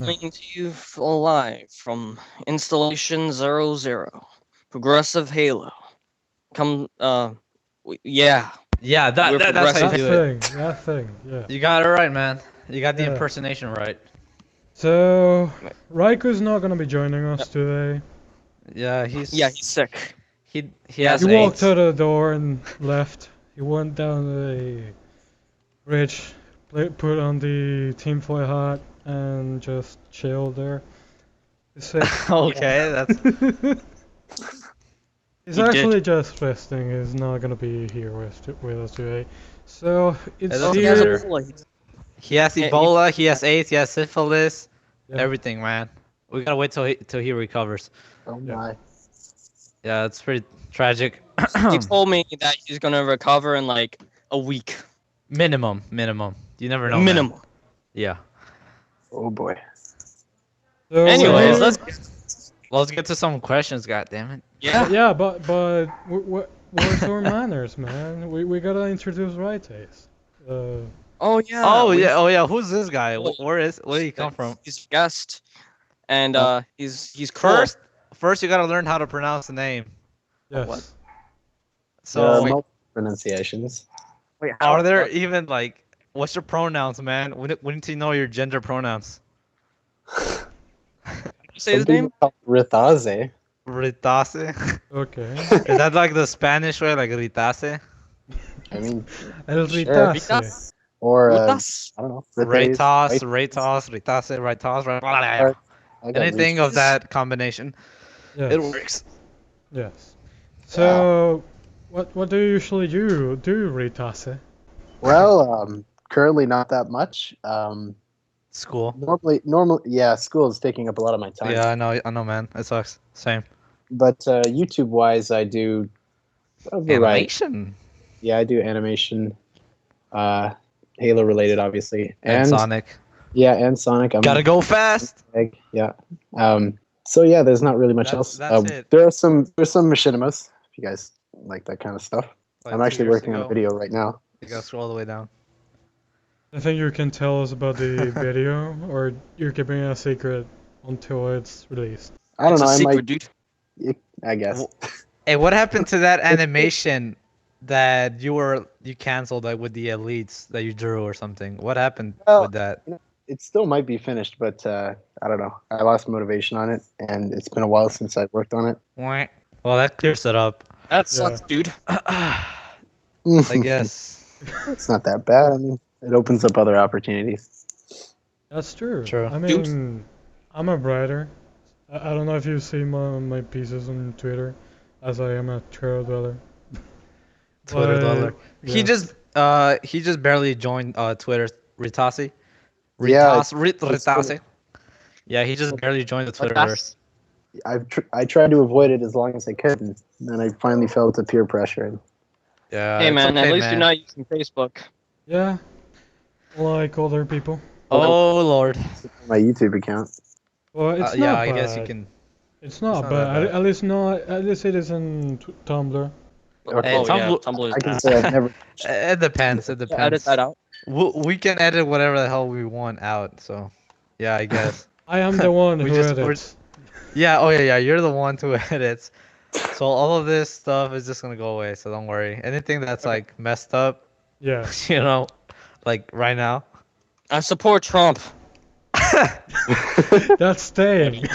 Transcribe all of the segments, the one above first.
Coming to you live from Installation 00, Progressive Halo. Come, yeah, Yeah, we're that's how you progressive. do it. That thing, yeah. You got it right, man. You got the Yeah. impersonation right. So, Raiku's not gonna be joining us today. Yeah, he's sick. He has He walked AIDS. out the door and left. He went down the bridge, put on the tinfoil hat, and just chilled there. He's sick. Okay, that's He's He actually did. just resting. He's not gonna be here with us today. So it's It doesn't He has here. matter. Ebola. he has Yeah, Ebola, he has AIDS, he has syphilis, Yeah. everything, man. We gotta wait till he recovers. Oh Yeah. my. Yeah, it's pretty tragic. He told me that he's gonna recover in like a week. minimum. You never know. Man. Minimum. Yeah. Oh boy. So Anyways, we're- Let's get to some questions. God damn it. Yeah. Yeah, but where's our manners, man? We gotta introduce Rythaze. Oh yeah. Oh we- yeah. Who's this guy? Where did he come from? He's a guest, and he's cool. First you gotta learn how to pronounce the name. Yes. What? There are So multiple pronunciations. Wait, are there even like what's your pronouns, man? We need to know your gender pronouns. you say his Some people name? call it Rythaze. Rythaze. Okay. Is that like the Spanish way, like Rythaze? I mean, El Sure. Rythaze. or Rythaze. I don't know. Rythaze, Rythaze. Rythaze. I got Anything reached. of that combination, Yes. it works. Yes. So, what do you usually do, Rythaze? Well, currently not that much. School. Normally, yeah, school is taking up a lot of my time. Yeah, I know, man. It sucks. Same. But YouTube-wise, I do a variety. Animation Yeah, I do animation, Halo-related, obviously, and Sonic. Yeah, and Sonic. Gotta go fast. Yeah. So yeah, there's not really much else. That's it. There's some machinimas. If you guys like that kind of stuff, Like I'm 2 actually years working on a ago. video right now. You gotta scroll all the way down. I think you can tell us about the video, or you're keeping it a secret until it's released. I don't It's know. a I secret, might. dude. I guess. Hey, what happened to that animation that you canceled, like with the elites that you drew or something? What happened Well, with that? It still might be finished, but I don't know. I lost motivation on it, and it's been a while since I worked on it. Wah. Well, that clears it up. That sucks, dude. I guess. It's not that bad. I mean, it opens up other opportunities. That's true. True. I mean, I'm a writer. I don't know if you see my pieces on Twitter, as I am a Twitter dweller. Twitter But, dollar. yeah. He just barely joined Twitter. Rythaze. Yeah, Rythaze. Yeah, he just barely joined the Twitterverse. I tried to avoid it as long as I could, and then I finally fell to peer pressure. And Yeah. Hey it's man, okay, at least man. you're not using Facebook. Yeah, like other people. Oh Lord. my YouTube account. Well, it's not Yeah, bad. I guess you can. It's not, not bad. that bad. At least not. At least it is in Tumblr. Okay. Hey, Oh yeah, Tumblr- Tumblr. I can say I've never. It depends. It Yeah, depends. edit that out. We can edit whatever the hell we want out. So, yeah, I guess. I am the one We who just- edits. Yeah. Oh yeah. You're the one who edits. So all of this stuff is just gonna go away. So don't worry. Anything that's like messed up, Yeah. you know, like right now. I support Trump. That's staying.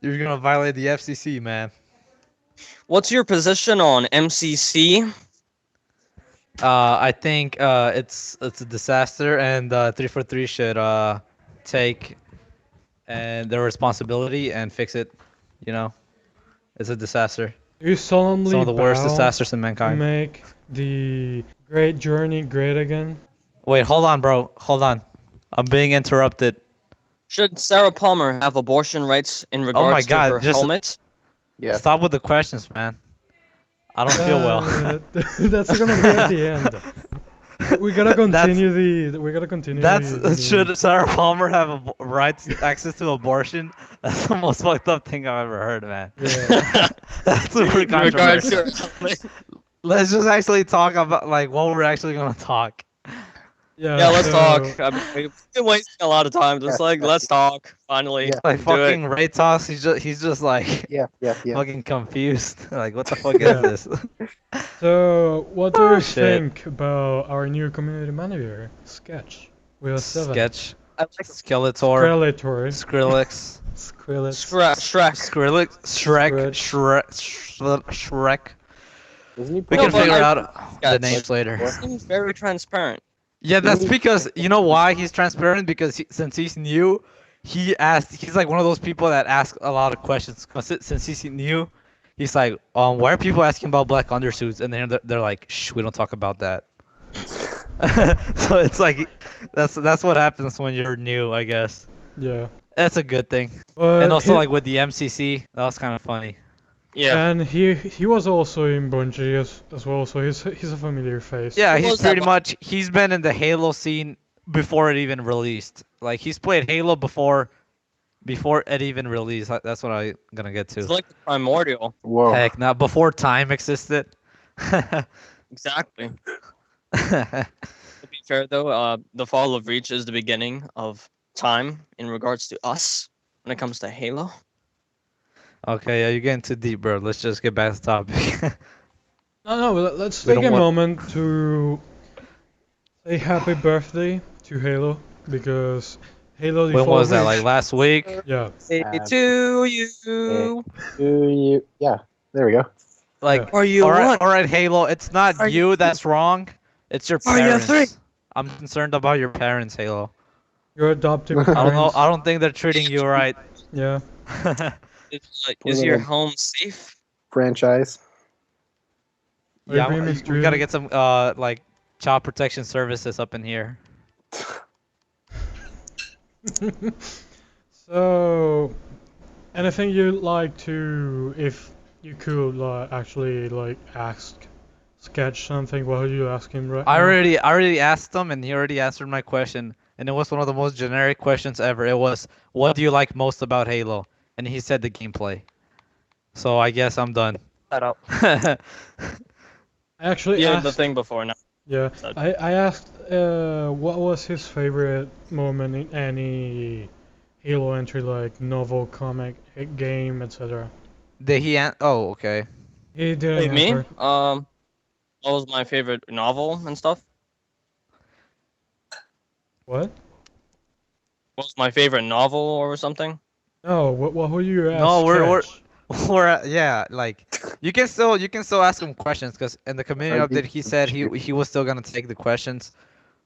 You're gonna violate the FCC, man. What's your position on MCC? I think it's a disaster, and 343 should take their responsibility and fix it. You know, it's a disaster. You solemnly Some of the worst vow disasters in to mankind. make the great journey great again. Wait, hold on, bro. Hold on. I'm being interrupted. Should Sarah Palmer have abortion rights in regards God, to her just- helmet? Yeah. Stop with the questions, man. I don't feel well. That's gonna be at the end. We gotta continue the. We gotta continue. Should Sarah Palmer have rights access to abortion? That's the most fucked up thing I've ever heard, man. Yeah. That's super In regards to controversial. her helmet. Let's just actually talk about like what we're actually gonna talk. Yeah, let's so- talk. I mean, we've been wasting a lot of time. Just Yeah, like, yeah, let's talk. Finally, Yeah. Like do it. fucking Rythaze, he's just like Yeah. fucking confused. Like what the fuck Yeah. is this? So, what do Oh, you shit. think about our new community manager, Ske7ch? We have 7. Sketch, I like Skeletor, Skreletor. Skrillex, Skrillex. Shrek. Skrillex, Shrek, Scratch. Shrek. Isn't he We No, can but figure I- out the Sketch. names later. Seems very transparent. Yeah, that's because you know why he's transparent, because since he's new, he's like one of those people that ask a lot of questions. 'Cause since he's new, he's like, why are people asking about black undersuits? And then they're like, shh, we don't talk about that. So it's like that's what happens when you're new, I guess. Yeah. That's a good thing. But And also he- like with the MCC, that was kind of funny. Yeah. And he was also in Bungie as well, so he's a familiar face. Yeah, What he's was that pretty one? much he's been in the Halo scene before it even released. Like he's played Halo before it even released. That's what I'm gonna get It's to. like the primordial. Whoa. Heck, not before time existed. Exactly. To be fair, though, the fall of Reach is the beginning of time in regards to us when it comes to Halo. Okay, yeah, you're getting too deep, bro. Let's just get back to the topic. No, let's We take don't a want- moment to say happy birthday to Halo, because Halo When Default was that? Like Reach- last week? Yeah. Say Uh, to you. Do you? Yeah. There we go. Like, Are you all one? right, Halo. It's not Are you that's wrong. It's your Are you parents. three? I'm concerned about your parents, Halo. Your adoptive I don't know. parents. I don't think they're treating you right. Yeah. Is your little- home safe? Franchise. Yeah, Dream we is we gotta dream. get some like child protection services up in here. So, anything you'd like to, if you could, actually ask Sketch something, what would you ask him right I now? already asked him, and he already answered my question, and it was one of the most generic questions ever. It was, "What do you like most about Halo?" And he said the gameplay. So I guess I'm done. That up. I actually Yeah, asked. the thing before now. Yeah, Said. I asked what was his favorite moment in any Halo entry, like novel, comic, game, etc. Did he? Oh, okay. He didn't Wait, me? answer. What was my favorite novel and stuff? What? What was my favorite novel or something? No, what would you ask? No, we're- Sketch? Yeah, like you can still ask him questions, because in the community Are update you- he said he was still gonna take the questions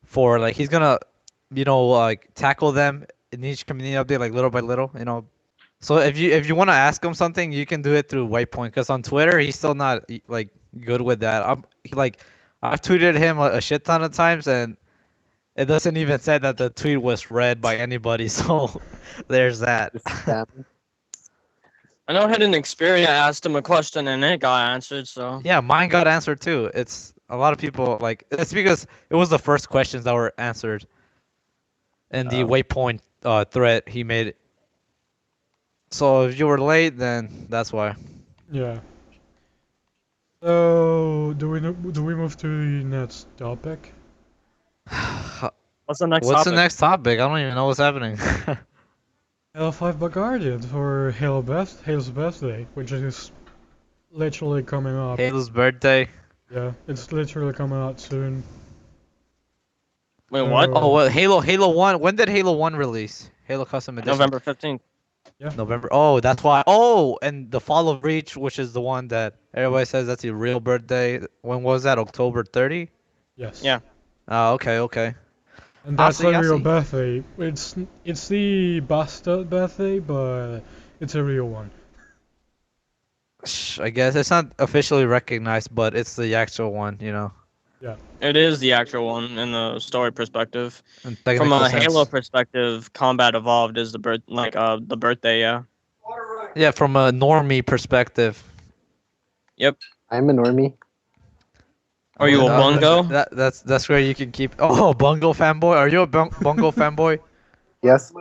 for, like, he's gonna like tackle them in each community update, like little by little, So if you want to ask him something, you can do it through Whitepoint, because on Twitter he's still not like good with that. I've tweeted him a shit ton of times, and it doesn't even say that the tweet was read by anybody. So there's that. Just spam. I know I had an Xperia asked him a question and it got answered, so. Yeah, mine got answered too. It's a lot of people, like, it's because it was the first questions that were answered in the Waypoint thread he made. So if you were late, then that's why. Yeah. So do we move to the next topic? What's the next What's topic? the next topic? I don't even know what's happening. Halo 5 by Guardian for Halo's birthday, which is literally coming up. Halo's birthday. Yeah, it's literally coming out soon. Wait, what? Uh, Oh, well, Halo 1. When did Halo 1 release? Halo Custom Edition. November 15th. November. Oh, that's why. Oh, and the Fall of Reach, which is the one that everybody says that's your real birthday. When was that? October 30? Yes. Yeah. Oh, okay. And I that's see, a I real see. birthday. It's the bastard birthday, but it's a real one. I guess it's not officially recognized, but it's the actual one, It is the actual one in the story perspective. in From technical a sense. Halo perspective, Combat Evolved is the birthday, yeah. Yeah, from a normie perspective. I'm a normie. Are you a Uh, bungo? That's where you can keep. Oh, bungo fanboy. Are you a bungo fanboy? Yes.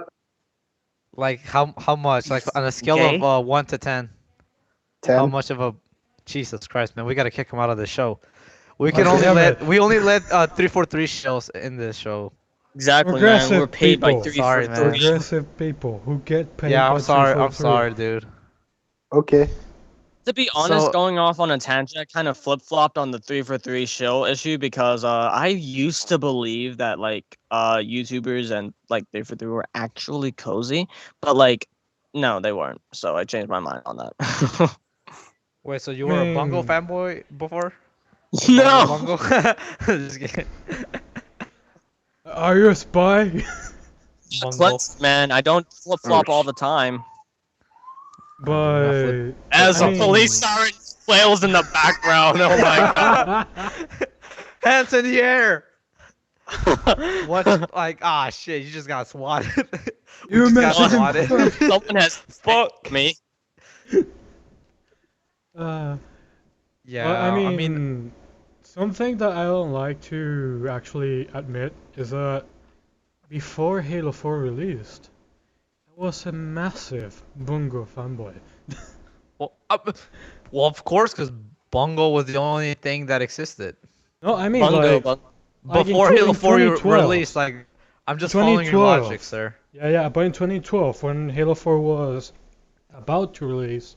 Like how much? Like on a scale Gay? of 1 to 10. 10. How much of a? Jesus Christ, man, we gotta kick him out of the show. We can God only damn let it. we only let 343 shells in this show. Exactly, man. We're Progressive paid by people. three Sorry, for man. three. Progressive people who get paid Yeah, by I'm sorry. I'm 343. sorry, dude. Okay. To be honest, So going off on a tangent, I kind of flip flopped on the 3 for 3 shill issue because I used to believe that like YouTubers and like 3 for 3 were actually cozy, but like no, they weren't. So I changed my mind on that. wait, so you I were a Bungo mean, fanboy before? No, Bungo? Just kidding. are you a spy? Bungo. man, I don't flip flop all the time. But As I a mean, police siren flails in the background. Oh my god. Hands in the air. What? Like, ah, shit! You just got swatted. We You just got mentioned him swatted. first. Someone has Fuck me. Well, I Yeah, I mean, mean, something that I don't like to actually admit is that before Halo 4 released, I was a massive Bungo fanboy. well, well, of course, because Bungo was the only thing that existed No, I mean Bungo, like in before Halo in 4 2012. released. Like, I'm just following your 2012. logic, sir. Yeah, but in 2012, when Halo 4 was about to release,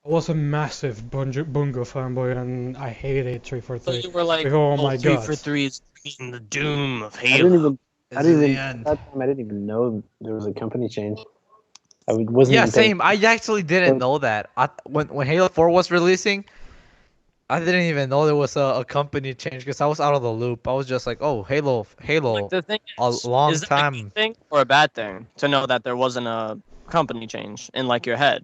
I was a massive Bungo fanboy, and I hated So 343. you were like, Oh oh, my 3 for 3 god. is bringing the doom of I didn't Halo. even. I This didn't is the even. At end. that time, I didn't even know there was a company change. Wasn't Yeah, even paying. same. I actually didn't know that. When Halo 4 was releasing, I didn't even know there was a company change because I was out of the loop. I was just like, oh, Like Halo, the thing a long is that a time. good thing or a bad thing to know that there wasn't a company change in like your head?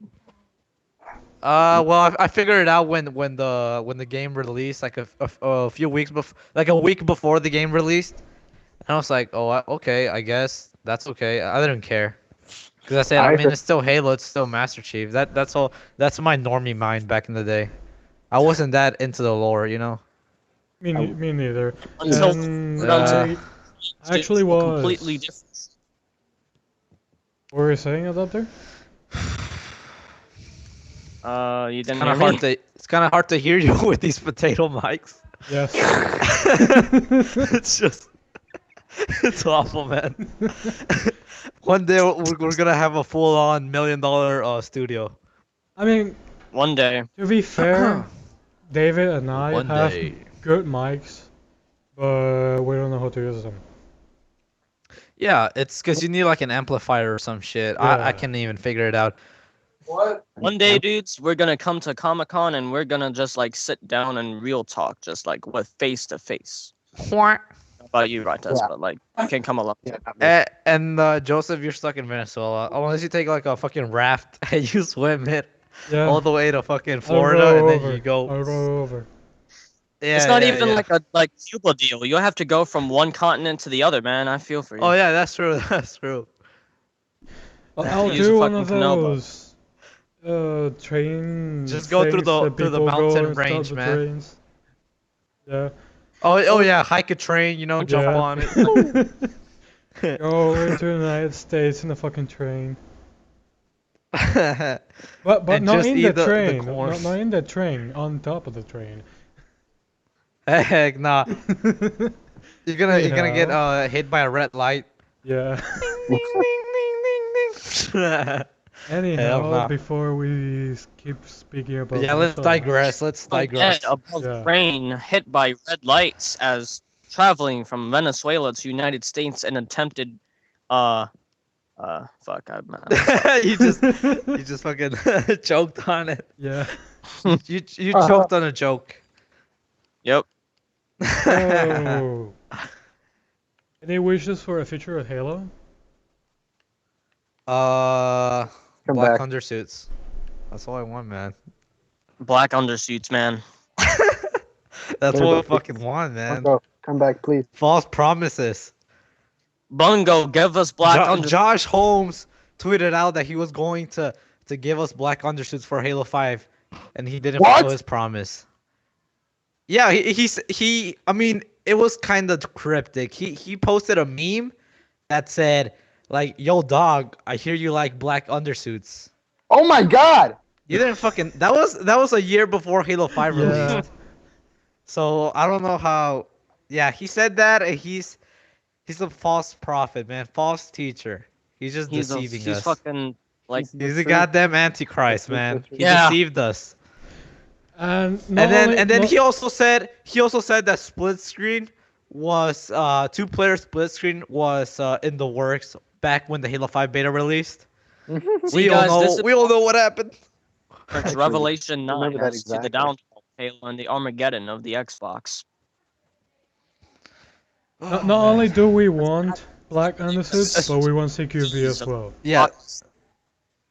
Well, I figured it out when the game released, like a few weeks before, like a week before the game released, and I was like, oh, okay, I guess that's okay. I didn't care because I said, I I mean, heard. it's still Halo, it's still Master Chief. That's all. That's my normie mind back in the day. I wasn't that into the lore, you know. Me neither. Until And Uh, I actually completely was. different. What were you saying about there? You It's didn't kind hear of hard me. to it's kind of hard to hear you with these potato mics. Yes. It's just it's awful, man. One day we're gonna have a full-on $1 million studio. I mean, One day. to be fair, David and I One have day. good mics, but we don't know how to use them. Yeah, it's because you need like an amplifier or some shit. I Yeah. can't even figure it out. One day, dudes, we're gonna come to Comic Con and we're gonna just like sit down and real talk, just like with face to face. Not about you, Rythaze, Yeah. but like you can come along. Yeah, not me. And Joseph, you're stuck in Venezuela. Unless you take like a fucking raft and you swim it Yeah. all the way to fucking I'll Florida, row and then over. you go. I'll row over. Yeah, It's not yeah, even yeah. like a Cuba deal. You have to go from one continent to the other, man. I feel for you. Oh yeah, that's true. That's true. I'll Use a do one fucking of canoe, bro. those train Just go through things that the people go mountain and stop range, the man. trains. Yeah. Oh yeah, hike a train, you know, jump Yeah. on it. Go into the United States in a fucking train. And But not just in eat the the train. corn. Not in the train. On top of the train. Heck nah. You're gonna get Anyhow. hit by a red light. Yeah. Ding, ding, ding, ding, ding. Hell Anyhow, nah. before we keep speaking about Yeah, let's Venezuela. digress. Let's My digress. head above Yeah. rain, hit by red lights as traveling from Venezuela to United States and attempted, fuck, you just fucking choked on it. Yeah. You choked on a joke. Yep. Oh. Any wishes for a future of Halo? Come Black back. undersuits. That's all I want, man. Black undersuits, man. That's There what I we go. fucking want, man. Bungo, come back, please. False promises. Bungo, give us black undersuits. Josh Holmes tweeted out that he was going to give us black undersuits for Halo 5, and he didn't What? fulfill his promise. Yeah, he. I mean, it was kind of cryptic. He posted a meme that said like, "Yo, dog, I hear you like black undersuits." Oh my God! You didn't fucking. That was a year before Halo 5 Yeah. released. So I don't know how. Yeah, he said that, and he's a false prophet, man, false teacher. He's just deceiving he's us. fucking like The He's a truth. goddamn The antichrist, truth, the man. truth. He Yeah. deceived us. And And not then only and then not, he also said that split screen was two-player split screen was in the works back when the Halo 5 beta released. see We all guys, this know is we all know what happened. Actually, Revelation I 9 remember that as to the exactly. downfall of Halo and the Armageddon of the Xbox. not, Oh, not man. only do we want black undersuits, but we want CQB Keys as of well. Yeah,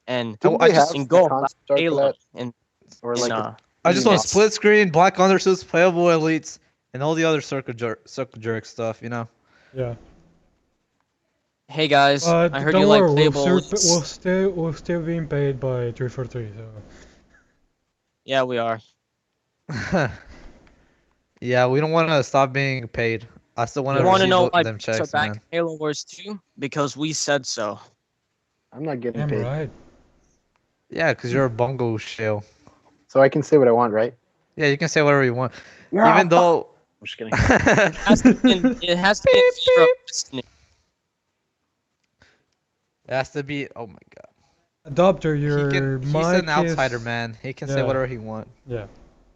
and Didn't I they just have and the go back concept art for Halo that, and or in like I just want it's- split screen, black undersuits, playable elites, and all the other circle jerk stuff. Yeah. hey guys, I But heard don't you like worry, playable we're still being paid by 343. So Yeah, we are. Yeah, we don't want to stop being paid. I still want Yeah. to You want to receive know why them so checks, back man. in Halo Wars 2? Because we said so. I'm not getting damn paid, right. Yeah, because you're a bungo shell. so I can say what I want, right? Yeah, you can say whatever you want. Yeah. Even though. I'm just kidding. It has to be in favor of Destiny. It has to be. Oh my god. Adopter, He your can. He's an mic outsider, is man. He can say yeah. whatever he wants. Yeah.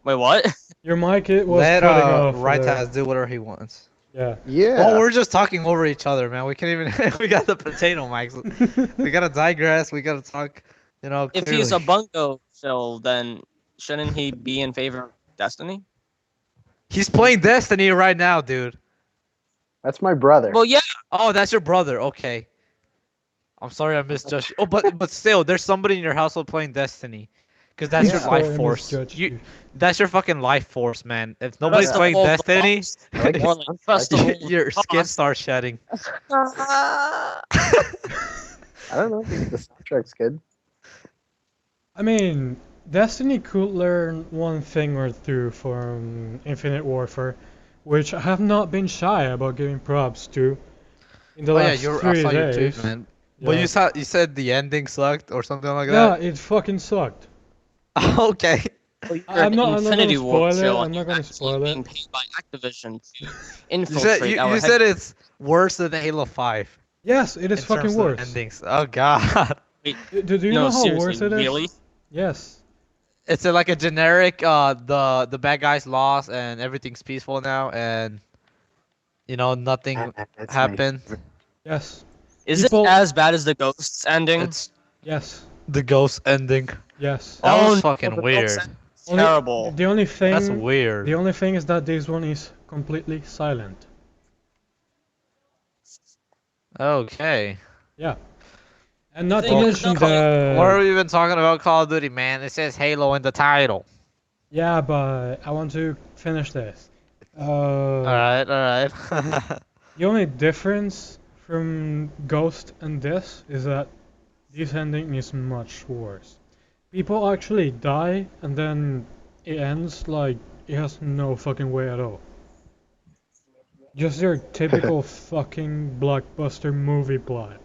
Wait, what? Your mic it was Let cutting off. Rythaze do whatever he wants. Yeah. Yeah. Well, we're just talking over each other, man. We can't even. We got the potato mics. We gotta digress. We gotta talk. If Clearly. he's a bungo shell, then shouldn't he be in favor of Destiny? He's playing Destiny right now, dude. That's my brother. Well, yeah. Oh, that's your brother. Okay. I'm sorry I misjudged you. Oh, but still, there's somebody in your household playing Destiny. Because that's your Yeah. life Sorry, I force. misjudged you. That's your fucking life force, man. If nobody's Festival playing of the Destiny, Lost, I like more his like soundtrack. Festival of your the skin Lost. starts shedding. I don't know. The soundtrack's good. I mean, Destiny could learn one thing or two from Infinite Warfare, which I have not been shy about giving props to in the Oh yeah, last I 3 saw your days. tweet, man. But Yeah. you said the ending sucked or something like Yeah, that. it fucking sucked. Okay. Well, you're I'm an not gonna Infinity War spoil it. shell, I'm and not you're gonna actually spoil being it. paid by Activision to You infiltrate our you said it's worse than Halo 5 Yes, it is in fucking terms of worse. endings. Oh god. Do you No, know how seriously, worse it is? really? Yes. It's like a generic the bad guys lost and everything's peaceful now and nothing That's my happened. favorite. Yes. Is People- it as bad as the Ghosts ending? It's Yes. the ghost ending. Yes. That Oh, was no, fucking the Ghosts weird. ending is terrible. The only thing. That's weird. The only thing is that this one is completely silent. Okay. Yeah. And not to Thing is, mention no, What are the. we even talking about Call of Duty, man? It says Halo in the title. Yeah, but I want to finish this. Alright. The only difference from Ghost and this is that this ending is much worse. People actually die and then it ends like it has no fucking way at all. Just your typical fucking blockbuster movie plot.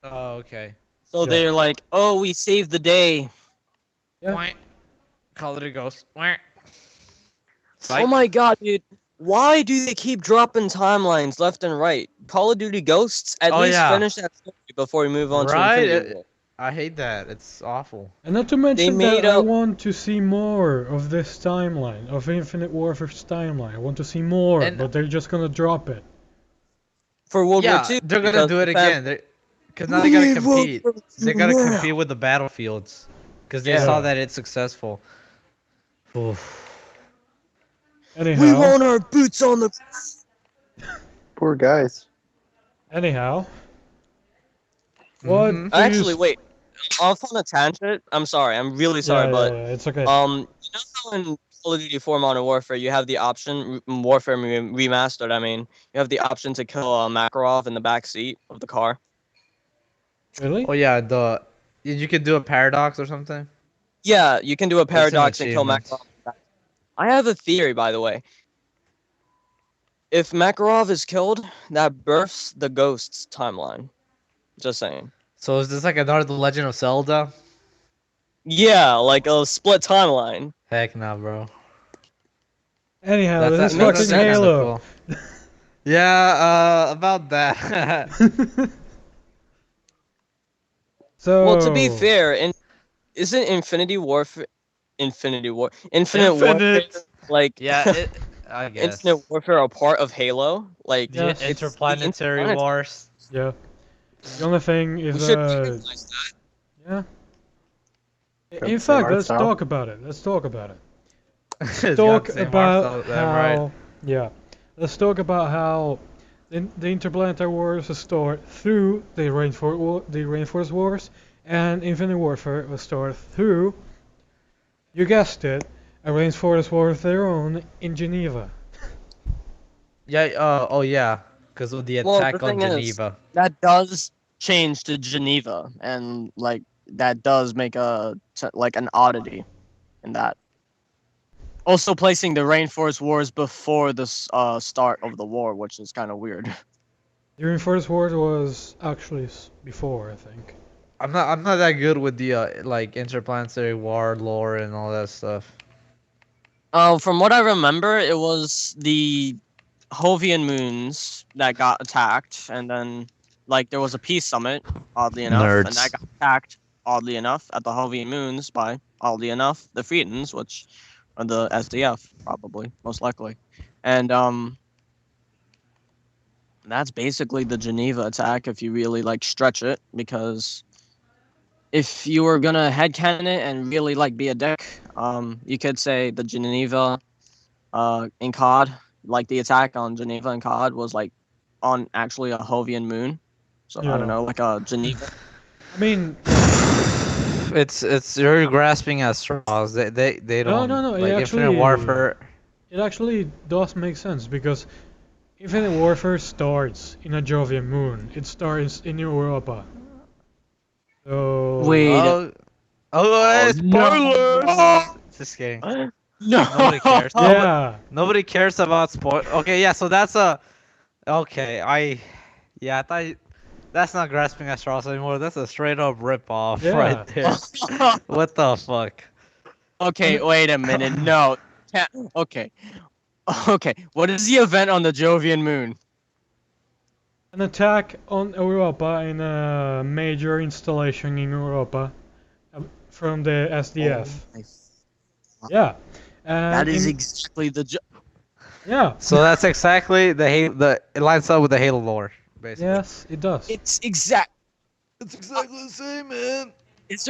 Oh, okay. So Yeah. they're like, "Oh, we saved the day." Yeah. Call of Duty Ghost. Oh my god, dude! Why do they keep dropping timelines left and right? Call of Duty Ghosts. At Oh, least yeah. finish that story before we move on Right? to Infinity War. I hate that. It's awful. And not to mention made that I up- want to see more of this timeline, of Infinite Warfare's timeline. I want to see more, And- but they're just gonna drop it. For World Yeah, War II. they're gonna because do it the fact- again. Because now they gotta We compete. will- They gotta Yeah. compete with the battlefields. Because they Yeah. saw that it's successful. Oof. Anyhow, We want our boots on the. Poor guys. anyhow. What? Mhm. do you Actually, s- wait. Off on a tangent. I'm sorry. I'm really sorry, yeah, but yeah, it's okay. you know how in Call of Duty 4 Modern Warfare you have the option, Warfare Remastered. I mean, you have the option to kill Makarov in the back seat of the car. Really? Oh yeah, you could do a paradox or something. Yeah, you can do a paradox and kill achievement. Makarov. In the back. I have a theory, by the way. If Makarov is killed, that births the Ghosts timeline. Just saying. So is this like another The Legend of Zelda? Yeah, like a split timeline. Heck nah, bro. Anyhow, this is makes fucking sense. Halo. Yeah, about that. So. Well, to be fair, isn't Infinite Warfare, Infinite. like Yeah, I Infinite guess. Warfare a part of Halo? Like, The Yes. it's the interplanetary wars. Yeah. The only thing is We should recognize yeah. In Got the same fact, art let's style. talk about it. Let's talk about it. It's got Talk the same art about style, damn right. how yeah. Let's talk about how the Interplanetary Wars was started through the Rainforest Wars, and Infinite Warfare was started through, you guessed it, a Rainforest War of their own in Geneva. Yeah, oh yeah, because of the Well, the attack on thing is, Geneva. that does change to Geneva, and like that does make like an oddity in that. Also placing the Rainforest Wars before the start of the war, which is kind of weird. The Rainforest Wars was actually before, I think. I'm not that good with the like interplanetary war lore and all that stuff. From what I remember, it was the Hovian moons that got attacked, and then like there was a peace summit, oddly enough, and that Nerds. got attacked, oddly enough, at the Hovian moons by, oddly enough, the Friedens, which are the SDF, probably, most likely. And that's basically the Geneva attack if you really like stretch it, because if you were gonna headcanon it and really like be a dick, you could say the Geneva in COD, like the attack on Geneva and COD was like on actually a Hovian moon. So I don't Yeah. know, like a Geneva. I mean, It's you're grasping at straws. They no, don't no, no. like Infinite Warfare. It actually does make sense because Infinite Warfare starts in a Jovian moon. It starts in Europa. So. Wait. Oh, Oh, spoilers! Just kidding. no. Nobody cares. Yeah. Nobody cares about spoil. Okay, yeah. So that's a. Okay, yeah, I thought that's not grasping at straws anymore. That's a straight up rip off Yeah. right there. What the fuck? Okay, wait a minute. No. Okay. Okay. What is the event on the Jovian moon? An attack on Europa in a major installation in Europa from the SDF. Oh, Yeah. And that is exactly the. yeah. So that's exactly it lines up with the Halo lore, basically. Yes, it does. It's exact. It's exactly the same, man. Is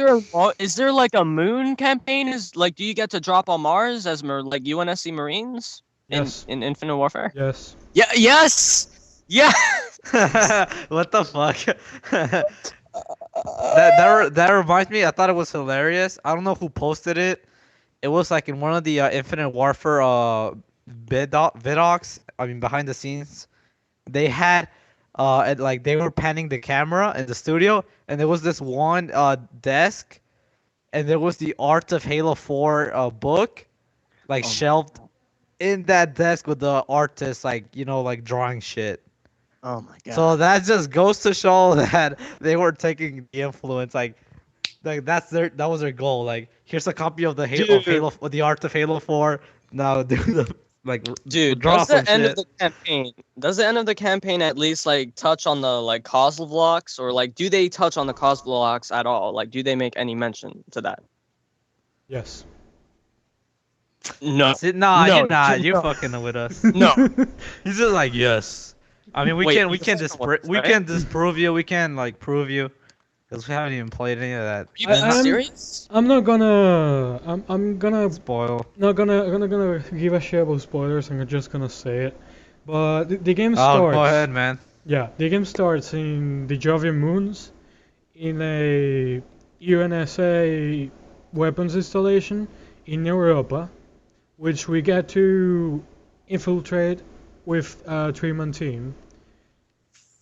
there like a moon campaign? Is like, do you get to drop on Mars as like UNSC Marines Yes. in Infinite Warfare? Yes. Yeah. Yes. Yeah. What the fuck? That reminds me. I thought it was hilarious. I don't know who posted it. It was like in one of the Infinite Warfare vidocs. I mean, behind the scenes, they had like they were panning the camera in the studio, and there was this one desk, and there was the Art of Halo 4 book, like Oh. shelved in that desk with the artist, like like drawing shit. Oh my god. So that just goes to show that they were taking the influence, like that was their goal. Like, here's a copy of the Dude. of the Art of Halo 4. Now do the Dude, draw does some the end shit. of the campaign? Does the end of the campaign at least like touch on the like causal blocks, or like do they touch on the causal blocks at all? Like, do they make any mention to that? Yes. No. Nah, No, you're not. You're no. fucking with us. No. He's just like, yes. I mean, we Wait, can you're fucking with us, we right? can disprove you. We can like prove you, because we haven't even played any of that. You I- I'm- serious? I'm not gonna. I'm gonna Spoil. not gonna give a shit about spoilers. I'm just gonna say it. But the game Oh, starts. go ahead, man. Yeah, the game starts in the Jovian Moons, in a UNSA weapons installation in Europa, which we get to infiltrate with a three-man team.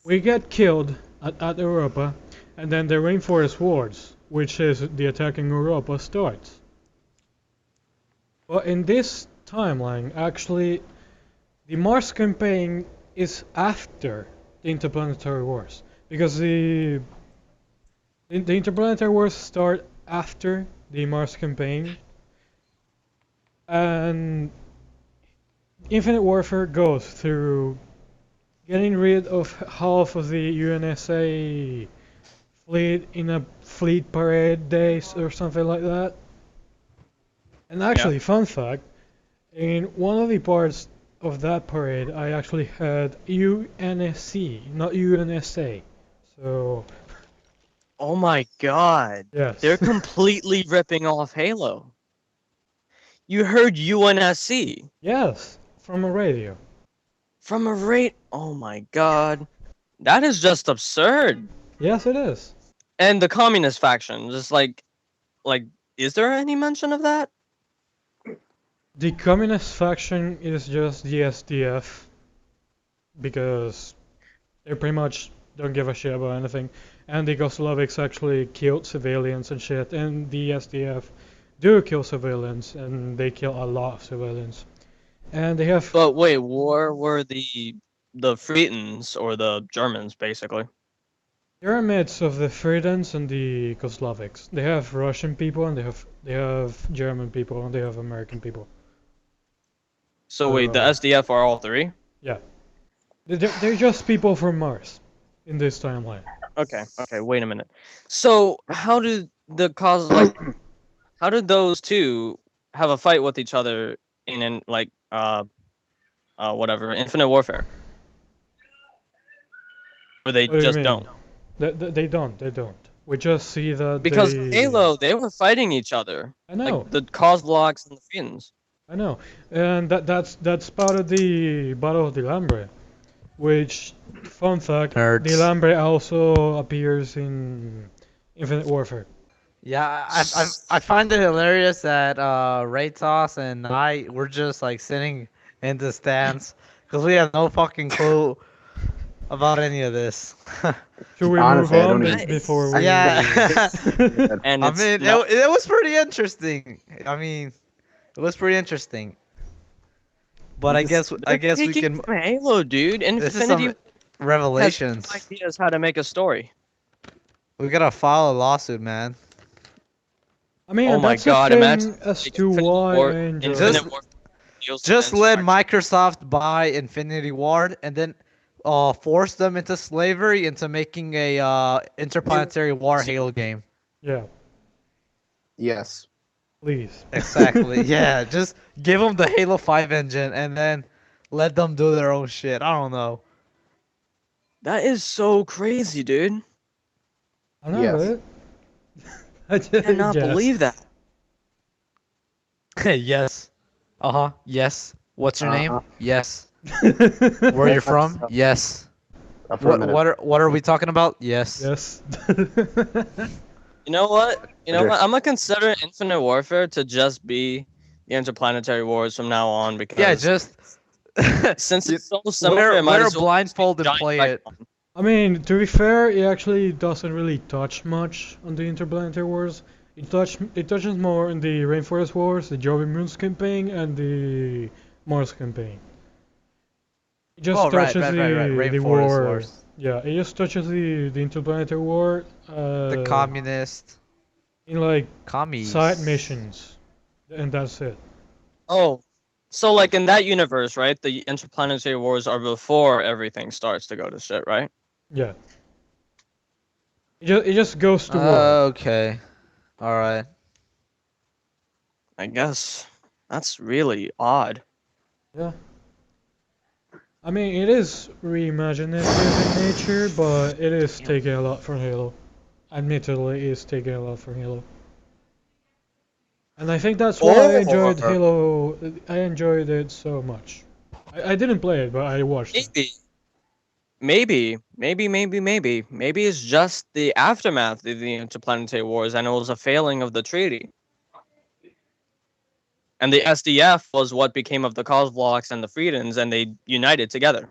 We get killed at Europa, and then the Rainforest Wars, which is the attack in Europa, starts. But in this timeline, actually, the Mars campaign is after the Interplanetary Wars, because the Interplanetary Wars start after the Mars campaign, and Infinite Warfare goes through getting rid of half of the UNSA fleet in a fleet parade days or something like that. And actually, fun fact, in one of the parts of that parade, I actually had UNSC, not UNSA. So, Oh my god. yes. They're completely ripping off Halo. You heard UNSC Yes, from a radio. from a rate. Oh my god. That is just absurd. Yes, it is. And the communist faction, just like, is there any mention of that? The communist faction is just the SDF because they pretty much don't give a shit about anything. And the Yugoslavics actually killed civilians and shit, and the SDF do kill civilians, and they kill a lot of civilians. And they have But wait, war were the Friedens or the Germans basically. they're a mix of the Friedens and the Yugoslavics. They have Russian people, and they have German people, and they have American people. So wait, the SDF are all three? Yeah, they're just people from Mars in this timeline. Okay, wait a minute. So how did the cause like how did those two have a fight with each other in like whatever, Infinite Warfare? Or they What do you just mean? don't? They don't. They don't. We just see that Because they... Halo, they were fighting each other. I know. Like the Kozloks and the Friedens. I know, and that's part of the Battle of the Lambre, which, fun fact, Nerds. the Lambre also appears in Infinite Warfare. Yeah, I find it hilarious that Rythaze and I were just like sitting in the stands because we have no fucking clue about any of this. Should we Honestly, I move on don't even- before we? Yeah. And I it's mean, not- it was pretty interesting. I mean, it was pretty interesting. But I guess they're we taking can. from Halo, dude. This is Infinity some revelations. has ideas how to make a story. We gotta file a lawsuit, man. I mean, Oh my that's God, the imagine thing as like to Infinity why War- I enjoy. Infinite Just- Warfare deals with Just let insurrection. Microsoft buy Infinity Ward and then force them into slavery into making a interplanetary war Halo game. Yeah, Yes. please. Exactly. Yeah, just give them the Halo 5 engine and then let them do their own shit. I don't know. That is so crazy, dude. I know, Yes. right? I I cannot yes. believe that. Yes. Uh-huh. Yes. What's your name? Uh-huh. Yes. Where you're from? That's- Yes. Affirmative. What are we talking about? Yes. Yes. You know what? Sure. I'm gonna consider Infinite Warfare to just be the Interplanetary Wars from now on because Yeah, just since it's so similar, wear it might wear as well blindfolded giant play it. background. I mean, to be fair, it actually doesn't really touch much on the Interplanetary Wars. It touches more in the Rainforest Wars, the Jovi Moons campaign, and the Mars campaign. It just Oh, right, touches right. the Rainforest war. Wars. Yeah, it just touches the Interplanetary War. The communist in like commies. side missions, and that's it. Oh, so like in that universe, right? The Interplanetary Wars are before everything starts to go to shit, right? Yeah. It just goes to war. Okay. All right. I guess that's really odd. Yeah. I mean, it is reimaginative in nature, but it is taking a lot from Halo. Admittedly, it is taking a lot from Halo. And I think that's why I enjoyed Or- Halo. I enjoyed it so much. I didn't play it, but I watched it. Maybe it's just the aftermath of the Interplanetary Wars, and it was a failing of the treaty. And the SDF was what became of the Kozloks and the Friedens, and they united together.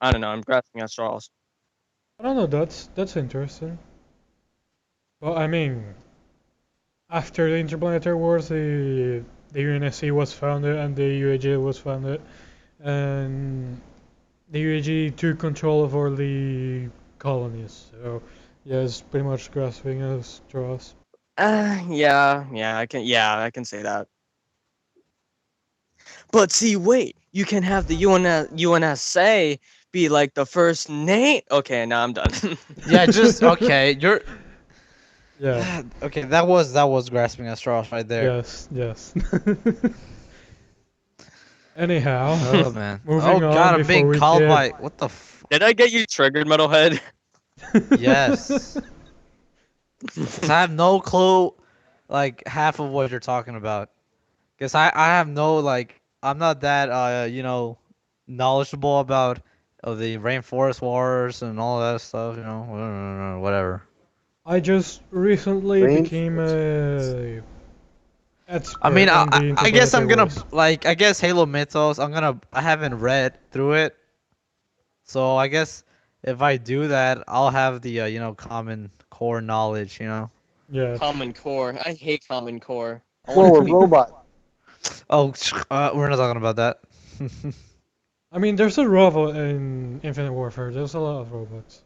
I don't know. I'm grasping at straws. I don't know. That's interesting. Well, I mean, after the Interplanetary Wars, the UNSC was founded and the UAG was founded, and the UAG took control of all the colonies. So, yeah, it's pretty much grasping at straws. Yeah, I can say that. But see, wait. you can have the UNSA be like the first name. Okay, now I'm done. Yeah, just okay. You're Yeah. okay. That was grasping at straws right there. Yes. Yes. Anyhow, Oh man. Oh moving on god, I'm before being we called get. by what the Did I get you triggered, Metalhead? yes. 'Cause I have no clue, like half of what you're talking about. Cause I have no like I'm not that knowledgeable about the rainforest wars and all that stuff. Whatever. I just recently Rain. became a I mean, expert on the I guess interplanetary I'm gonna wars. like I guess Halo Mythos. I haven't read through it, so I guess if I do that, I'll have the common core knowledge. Yeah. Common Core. I hate Common Core. I want Whoa, it a to be. robot. Oh, we're not talking about that. I mean, there's a robot in Infinite Warfare. There's a lot of robots.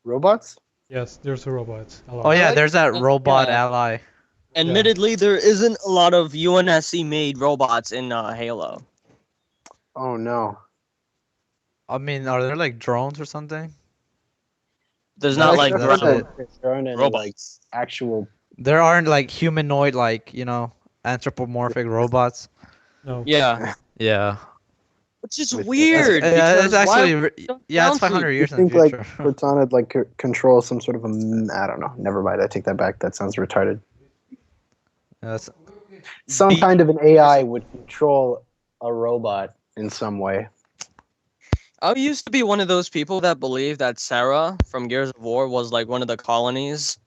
Robots? Yes, there's a robot. A Oh lot. I yeah, like. there's that robot Yeah. ally. Admittedly, there isn't a lot of UNSC made robots in Halo. Oh no. I mean, are there like drones or something? There's not That's like that's ground it. There aren't any like robots. actual. There aren't like humanoid like anthropomorphic robots. No. Yeah, Yeah. which is With weird It's because why actually would you dumb yeah, it's down 500 food? You years in the think like future. Cortana like control some sort of a? I don't know. Never mind. I take that back. That sounds retarded. That's Some Be- kind of an AI would control a robot in some way. I used to be one of those people that believed that Sarah from Gears of War was like one of the colonies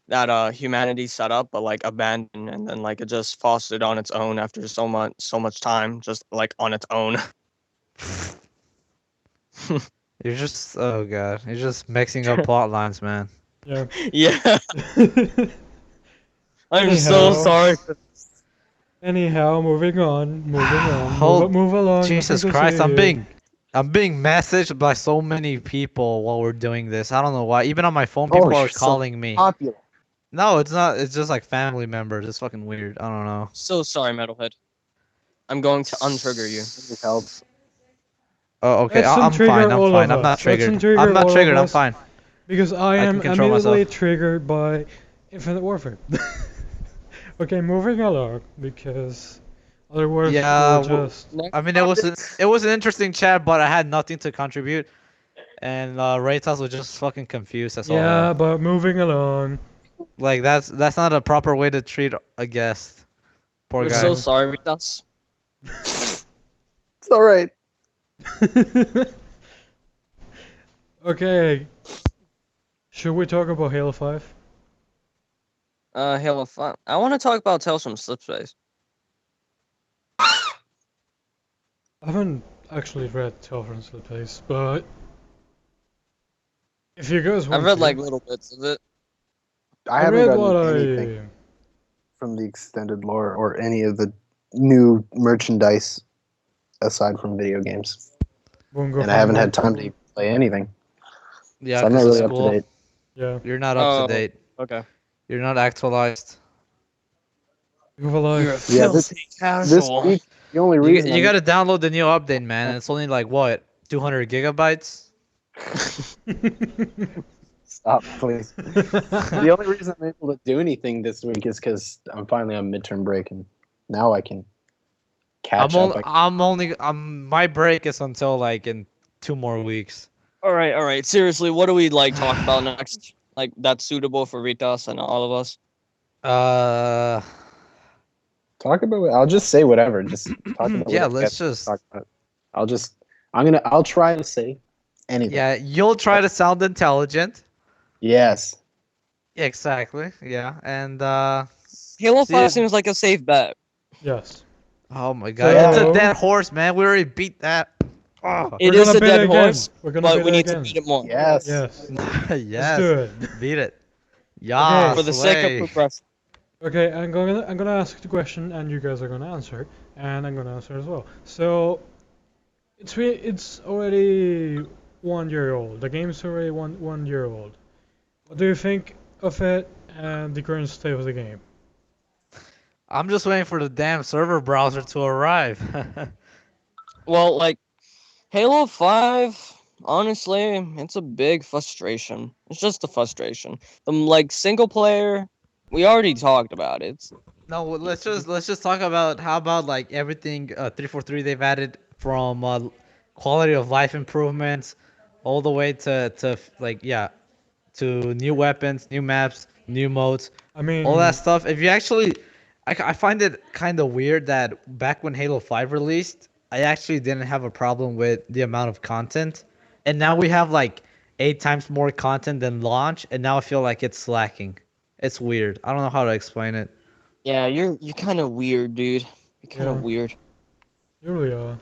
that humanity set up but like abandoned, and then like it just fostered on its own after so much time, just like on its own. you're just oh god, you're just mixing up plot lines, man. Yeah. Yeah, I'm so Anyhow. sorry. Anyhow, moving on. Moving on. Hold Move along. Jesus nothing to Christ, say here. I'm being messaged by so many people while we're doing this. I don't know why. Even on my phone, Oh, people are you're so calling me. popular. No, it's not. It's just like family members. It's fucking weird. I don't know. So sorry, Metalhead. I'm going to untrigger you. Need help. Oh, okay. Let's I'm fine. untrigger I'm all fine. of I'm not us. Let's triggered. untrigger I'm not all of triggered. I'm us. fine. Because I I can am control immediately myself. triggered by Infinite Warfare. Okay, moving along because otherwise Yeah, we'll just. I mean, it was an interesting chat, but I had nothing to contribute, and Rythaze was just fucking confused. That's all. Yeah, but moving along. Like that's not a proper way to treat a guest. Poor We're guy. so sorry with us. It's all right. Okay. Should we talk about Halo 5? Halo 5. I want to talk about Tales from Slipspace. I haven't actually read Tale from the Place, but if you guys want I've read to, like little bits of it. I I haven't read gotten what anything from the extended lore or any of the new merchandise aside from video games, Bungo and I haven't had Bungo. time to play anything. Yeah, So I'm not 'cause really of up to school. date. Yeah. You're not up Oh. to date. Okay. You're not actualized. You have a life. Yeah, this casual. week the only You, reason you I'm- gotta download the new update, man. And it's only like what 200 gigabytes. stop, please. The only reason I'm able to do anything this week is because I'm finally on midterm break, and now I can catch up. My break is until like in 2 more weeks. All right. Seriously, what do we like talk about next? Like that's suitable for Ritas and all of us. Talk about it. I'll just say whatever. Just talk about yeah, whatever you let's guys just talk about. I'll try to say anything. yeah. You'll try to sound intelligent. Yes. Exactly. Yeah, and Halo See 5 it. seems like a safe bet. Yes. oh my god, it's So- a dead horse, man. We already beat that. Oh. It We're is gonna a bid dead again. horse, We're gonna but bid we need again. to beat it more. Yes. Yes. Let's yes, do it. beat it. Yeah, For the sake slay. of progression. Okay, I'm gonna ask the question, and you guys are gonna answer, and I'm gonna answer as well. So, it's already 1 year old. The game's already one year old. What do you think of it and the current state of the game? I'm just waiting for the damn server browser to arrive. Well, like Halo 5, honestly, it's a big frustration. It's just a frustration. The like single player, we already talked about it. No, let's just talk about how about like everything 343 they've added from quality of life improvements all the way to like yeah to new weapons, new maps, new modes, I all that mean, stuff. If you actually, I find it kind of weird that back when Halo 5 released, I actually didn't have a problem with the amount of content, and now we have like 8 times more content than launch, and now I feel like it's slacking. It's weird. I don't know how to explain it. Yeah, you're kind of weird, dude. You're kind of yeah, weird. you really are.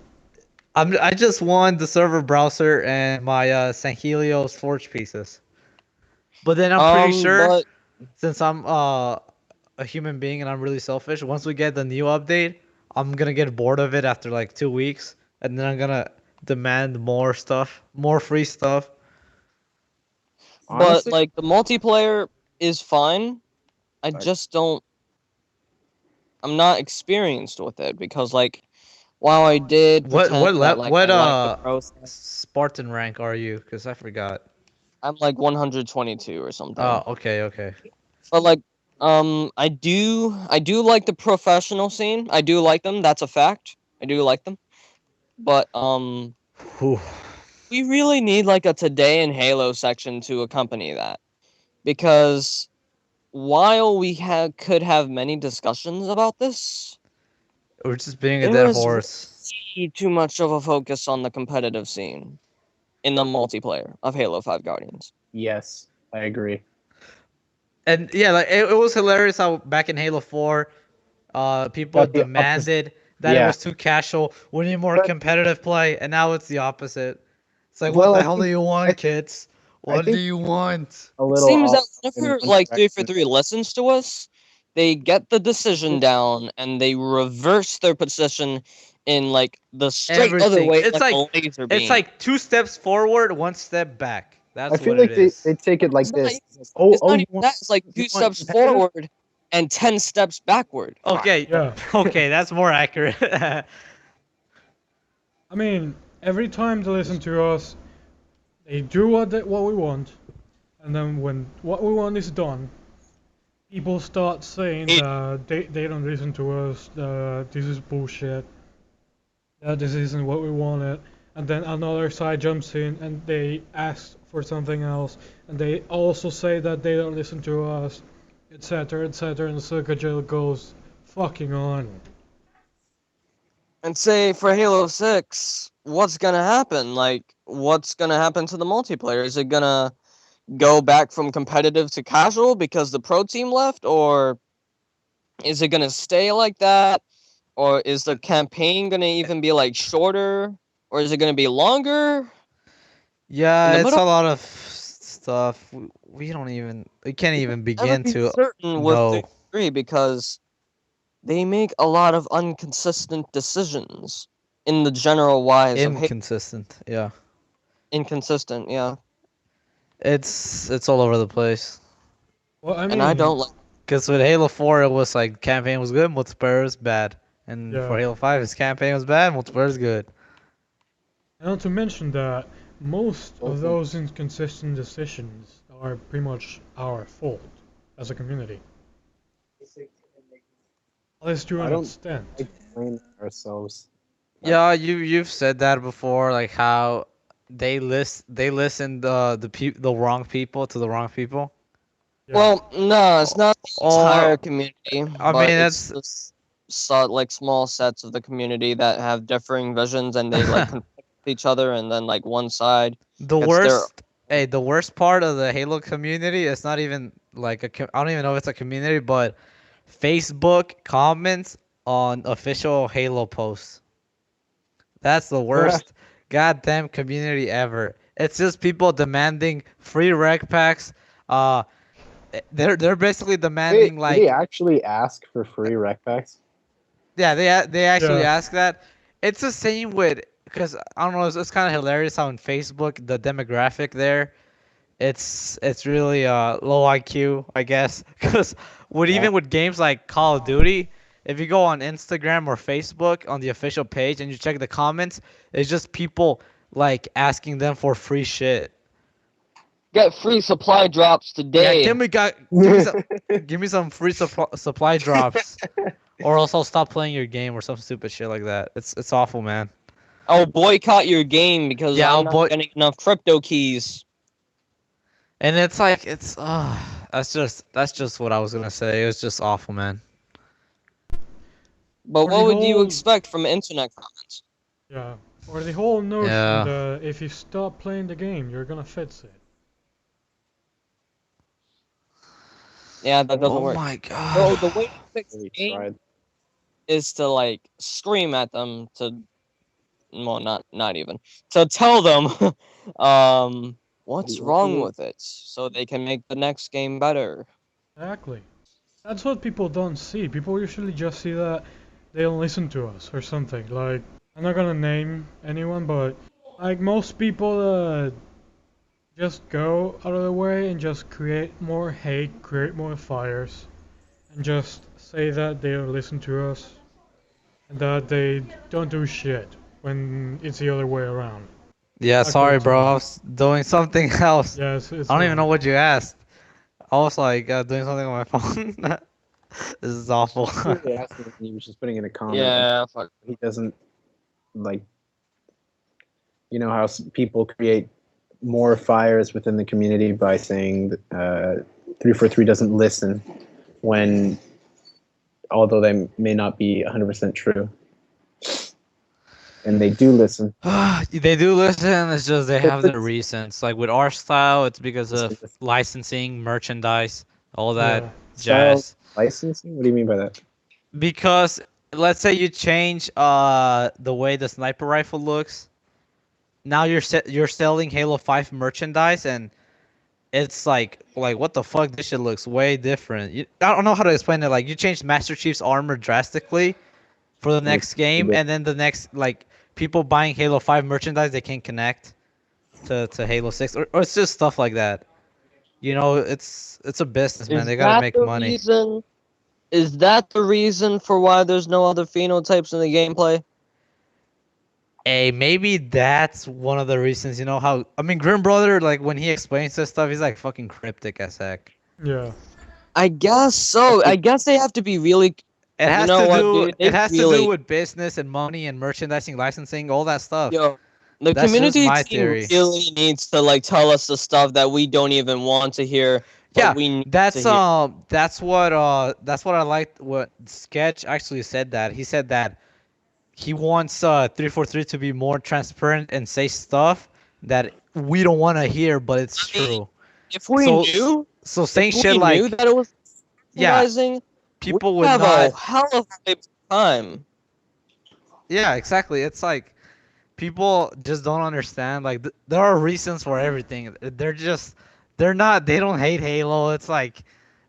I just want the server browser and my Sanghelios Forge pieces. But then I'm pretty sure, But since I'm a human being and I'm really selfish, once we get the new update, I'm gonna get bored of it after like 2 weeks, and then I'm gonna demand more stuff, more free stuff. Honestly, like the multiplayer is fine. I like, just don't. I'm not experienced with it because like while I did pretend that like I What like the process, Spartan rank are you? Because I forgot. I'm like 122 or Oh, something. okay, okay. But like I do like the professional scene. I do like them. That's a fact. I do like them. But Whew. we really need like a Today in Halo section to accompany that because while we could have many discussions about this, We're just being a there dead is horse. way too much of a focus on the competitive scene in the multiplayer of Halo 5 Guardians. yes, I agree. And yeah, like it was hilarious how back in Halo 4, people Got the opposite. demanded that it Yeah. was too casual. We need more But competitive play, and now it's the opposite. It's like, what well, the hell do you I want, think kids? I What do think you want? a It little seems that off in whenever one like direction. 343 listens to us, they get the decision down and they reverse their position in like the straight other Everything. way, like a laser It's beam. like 2 steps forward, 1 step back. I That's feel what it like is. they take it like It's not this. even, Oh, it's not you even that. It's like you two want steps competitive? forward and 10 steps backward. Okay, Yeah. okay, that's more accurate. I mean, every time they listen to us, they do what we want, and then when what we want is done, people start saying It, that they don't listen to us, this is bullshit, that this isn't what we wanted, and then another side jumps in and they ask for something else, and they also say that they don't listen to us, etc., etc., and the circle goes fucking on. and say for Halo 6, what's gonna happen? Like, what's gonna happen to the multiplayer? Is it gonna go back from competitive to casual because the pro team left, or is it gonna stay like that? Or is the campaign gonna even be like shorter? Or is it gonna be longer? In Yeah, the it's middle, a lot of stuff. We can't you can even never begin be to certain with the know. three because they make a lot of inconsistent decisions in the general wise of Halo. Inconsistent. Yeah. Inconsistent, yeah. It's all over the place. Well, I And I mean, don't like Because with Halo 4, it was like campaign was good, multiplayer was bad. And for yeah. Halo 5, his campaign was bad, multiplayer was good. And not to mention that most of Both of those inconsistent decisions are pretty much our fault as a community. At least to I an don't extent. like blame ourselves. Yeah, you've said that before, like how they listen the wrong people to the wrong people. Yeah. well, no, it's not the entire Or community, I but mean it's that's just like small sets of the community that have differing visions and they like conflict with each other and then like one side the gets their worst. Hey, the worst part of the Halo community is not even like I don't even know if it's a community, but Facebook comments on official Halo posts. That's the worst goddamn community ever. It's just people demanding free rec packs. Uh, they're basically Wait, demanding do they like actually ask for free rec packs? yeah they actually Yeah. ask that. It's the same with because I don't know it's kind of hilarious how in Facebook the demographic there it's really low IQ I guess because with Yeah. even with games like Call of Duty if you go on Instagram or Facebook on the official page and you check the comments, it's just people like asking them for free shit. Get free supply drops Yeah, today. give me some free supply drops, or else I'll stop playing your game or some stupid shit like that. It's awful, man. I'll boycott your game because Yeah, I'm not getting enough crypto keys. And it's like that's just what I was gonna say. It was just awful, man. But Or what the would you whole- expect from internet comments? Yeah. Or the whole notion Yeah. that if you stop playing the game, you're gonna fix it. Yeah, that doesn't Oh work. my So god. the way to fix the Really game tried. is to like scream at them to, well, not even to tell them, what's wrong with it, so they can make the next game better. Exactly. That's what people don't see. People usually just see that they don't listen to us or something. Like, I'm not gonna name anyone, but like most people just go out of the way and just create more hate, create more fires, and just say that they don't listen to us and that they don't do shit when it's the other way around. Yeah, Back sorry, to bro. me. I was doing something else. Yes, it's I don't even know fine. what you asked. I was like doing something on my phone. This is awful. Really asking him, he was just putting in a comment. Yeah, fuck. He doesn't like. You know how people create more fires within the community by saying that 343 doesn't listen when, although they may not be 100% true, and they do listen. They do listen. It's just they have their reasons. Like with our style, it's because of licensing, merchandise, all that Yeah. jazz. Licensing? What do you mean by that? Because let's say you change the way the sniper rifle looks. Now you're selling Halo 5 merchandise, and it's like what the fuck, this shit looks way different. I don't know how to explain it. Like you changed Master Chief's armor drastically for the next game, and then the next, like, people buying Halo 5 merchandise, they can't connect to Halo 6, or it's just stuff like that. You know, it's a business, man. Is They gotta that make the money. reason? Is that the reason for why there's no other phenotypes in the gameplay? Hey, maybe that's one of the reasons. You know how, I mean, Grim Brother, like when he explains this stuff, he's like fucking cryptic as heck. Yeah. I guess so. I guess they have to be really. It has know to what, do. dude? It They has to really- do with business and money and merchandising, licensing, all that stuff. Yo, the That's just community my team theory. really needs to like tell us the stuff that we don't even want to hear. But Yeah, we need that's to hear. that's what I liked. What Sketch actually said, that he said that he wants 343 to be more transparent and say stuff that we don't want to hear, but it's I mean, true. If we So- knew, So saying if shit we like, knew that it was yeah, merchandising, people we would have not. a hell of a time. Yeah, exactly. It's like people just don't understand. Like there are reasons for everything. They don't hate Halo. It's like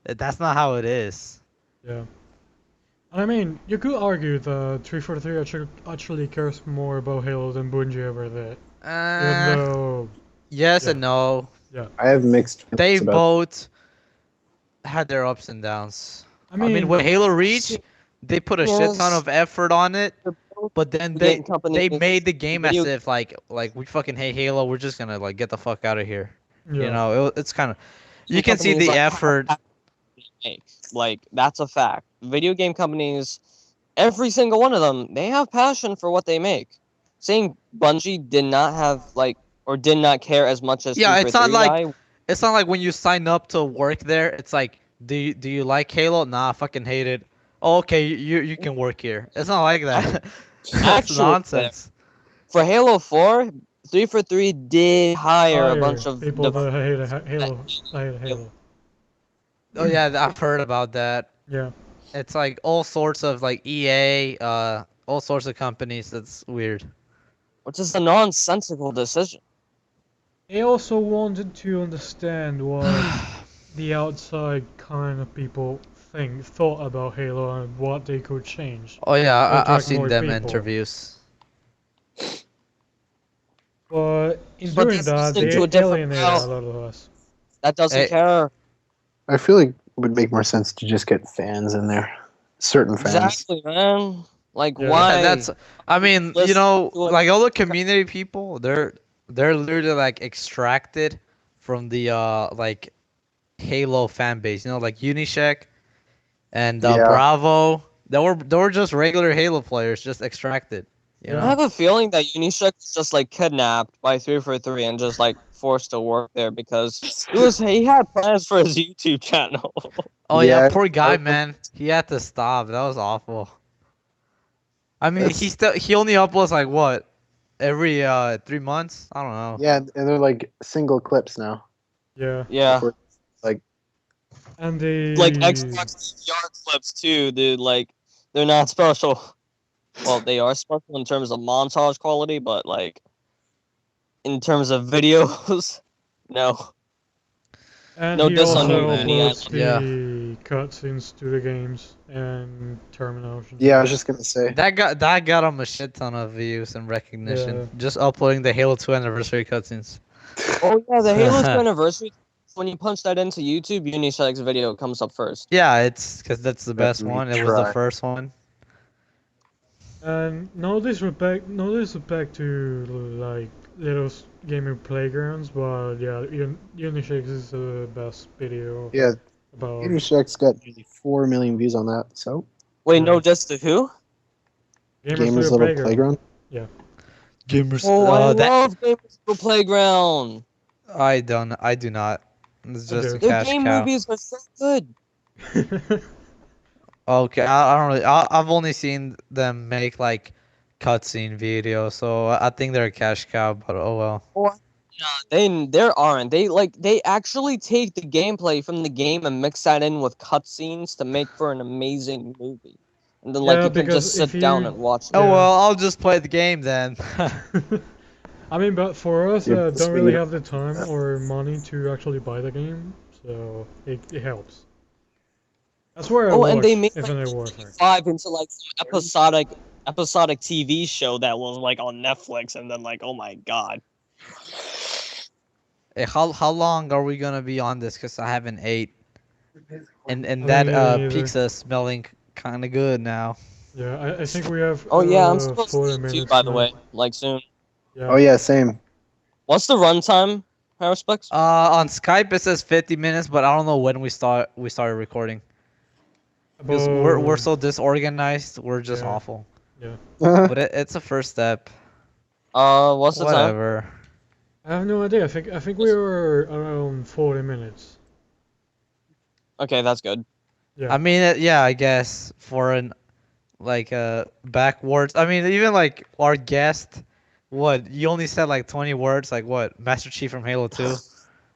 that's not how it is. Yeah. And I mean, you could argue that 343 actually cares more about Halo than Bungie ever did. Even though, Yes yeah. and no. I have mixed They feelings about both had their ups and downs. I I mean, mean, with Halo Reach, they put a shit ton Yes. of effort on it, but then they Game companies, made the game as video- if like we fucking hate Halo. We're just gonna like get the fuck out of here. yeah. You know, it's kind of, you Game can see companies the like- effort. make. Like that's a fact. Video game companies, every single one of them, they have passion for what they make. Saying Bungie did not have like or did not care as much as Yeah, it's not 343 like it's not like when you sign up to work there. It's like, do you like Halo? Nah, I fucking hate it. Oh, okay, you can work here. It's not like that. That's Actually, nonsense. for Halo 4, 343 did hire a bunch of people that hate Halo. Hate Halo. Oh yeah, I've heard about that. Yeah. It's like all sorts of like EA, all sorts of companies. That's weird. which is a nonsensical decision. They also wanted to understand what the outside kind of people thought about Halo and what they could change. Oh yeah, I've attract seen more them people. interviews. But in But doing that's that, listening they to a different alienated crowd. a lot of us. That doesn't Hey. care. I feel like it would make more sense to just get fans in there, certain fans. Exactly, man. Like, Yeah. why? That's. I mean, you Listen know, to it. like all the community people, they're literally like extracted from the like Halo fan base. You know, like Unisec and Yeah. Bravo. They were just regular Halo players, just extracted. You Yeah. I know. have a feeling that Unisec was just like kidnapped by 343 and just like forced to work there because he had plans for his YouTube channel. Oh yeah, Yeah, poor I guy, remember man. He had to stop. That was awful. I mean, that's he only uploads like what every 3 months. I don't know. yeah, and they're like single clips now. Yeah. Yeah, Before, like And like the Xbox DVR clips too, dude. Like they're not special. Well, they are special in terms of montage quality, but like in terms of videos, no. and No he diss on Oh you, also man, Vinny. I uploads love you. yeah. the cutscenes to the games and terminals and yeah, I stuff. was just gonna say. That got him a shit ton of views and recognition. Yeah. Just uploading the Halo 2 anniversary cutscenes. Oh yeah, the Halo 2 anniversary. When you punch that into YouTube, Unisec's video comes up first. Yeah, it's because that's the Let best me one. It was the try. first one. And no disrespect to like little gaming playgrounds, but yeah, Unisix is the best video Yeah, about. Unisec's got nearly 4 million views on that. So Wait, Yeah. no diss to who? Gamers Gamers Little Little Playground. Playground. Yeah. Gamers. Oh, I That love Gamers Go Playground. I don't. I do not. It's I just a do. Their cash game cow. movies are so good. Okay, I don't really. I've only seen them make like cutscene videos, so I think they're a cash cow. But oh well. Oh, nah, there aren't. They actually take the gameplay from the game and mix that in with cutscenes to make for an amazing movie. And then like Yeah, you can because just if sit down you and watch it. Oh Yeah. well, I'll just play the game then. I mean, but for us, Yeah, don't this way really you have the don't time that. or money to actually buy the game, so it helps. That's where I Oh, and they watch made like Infinite Warfare. 5 into like some episodic TV show that was like on Netflix, and then like, oh my god. Hey, how long are we gonna be on this? Cause I haven't ate, and I that mean, either. pizza smelling kind of good now. Yeah, I think we have Oh yeah, I'm supposed to 40 eat too, minutes by the now. way. Like soon. Yeah. Oh yeah, same. What's the runtime, Harrispecs? On Skype it says 50 minutes, but I don't know when we started recording. Because we're About so disorganized, we're just yeah, awful. yeah. But it's a first step. What's the time? Whatever. I have no idea. I think we were around 40 minutes. Okay, that's good. Yeah. I mean, yeah, I guess for an like backwards. I mean, even like our guest, what you only said like 20 words. Like what, Master Chief from Halo 2?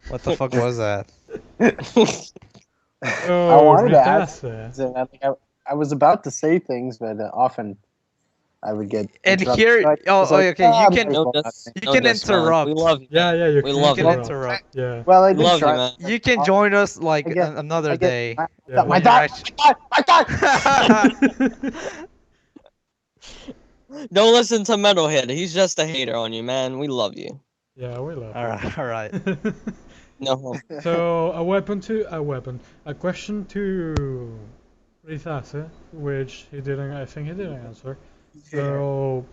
What the fuck was that? I Oh, wanted to add Rythaze. things, and I was about to say things, but often I would get And interrupted. here, So I oh, was like, okay, you "Ah, can might as No well not diss, say you no can diss, man. We interrupt. love you. Yeah, Man. yeah, you We can love You you. can interrupt. interrupt. Yeah. Well, I We did love you, try. man. You can join us like another I get, day. Yeah. my when God, you're my God. Don't listen to Metalhead. He's just a hater on you, man. We love you. Yeah, we love All right, all right. it. No. So a question to Rythaze, which he didn't. I think he didn't answer. So